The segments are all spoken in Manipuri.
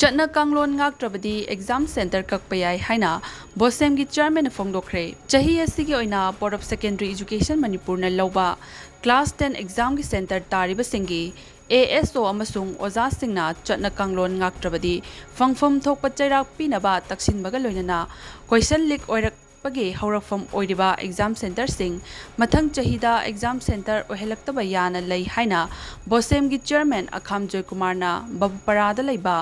Chatna Kanglon Ngaklaktrabadi exam center Kakpa Haina Bosem gi chairman Fongdokhre chahi asigi oina Board of Secondary Education Manipur na lauba class 10 exam gi center tariba singi ASO amasung oza singna Chatna Kanglon Ngaklaktrabadi fangfam thokpa chairak pinaba taksinbaga loinana question leak oirak pagi haurafam oiriba exam center sing mathang chahida exam center ohelaktaba yana lei haina Bosem gi chairman Akham Joy Kumar na Babuparada leiba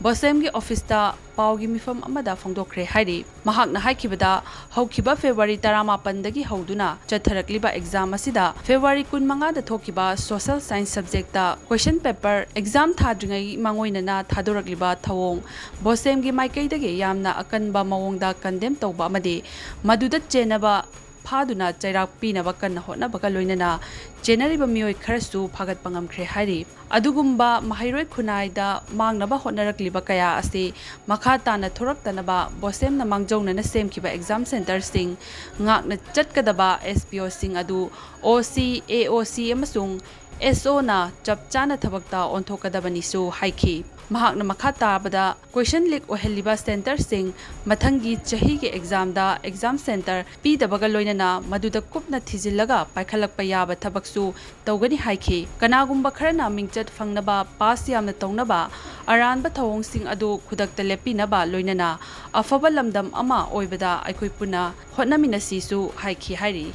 Bosem gi office ta paugi mifam amada Fongdokhre hairi mahakna haikibada haukiba February 18 dagi hauduna chatharakliba exam asida February 15 da thokiba social science subject ta question paper exam thadringai mangoina na thadorakliba thawong Bosem gi maikai dagi yamna akanba mawongda condemn tawba amadi Maduda Chenaba Paduna Chairak Pinaba Kan Hotnabaga Loinana General Mioi Karasu Pagat Pangam Kre Hari Adugumba Mahiroi Kunaida Mangnaba Hotnarakliba Kaya Asti Makatana Thorak Tanaba Bosem na Mangjong na Same Kiba Exam Center Sing Ngak na Chatkadaba SPO Sing Adu OC AOC Amasung SO na Chapchana Tabakta Ontokadabani Su Haiki Mahak na makata question leak oheliba center sing mathangi chahi ge exam da exam center pi dabaga loinana maduda kupna thijillaga paikhalakpa yaba thabaksu tawgani haiki kanagumba kharana mingchat fangnaba pass yamna tawnaba aranba thawong sing adu khudakta lepinaba loinana afaba lamdam ama oibada aikoi puna hotnaminasi su haiki hairi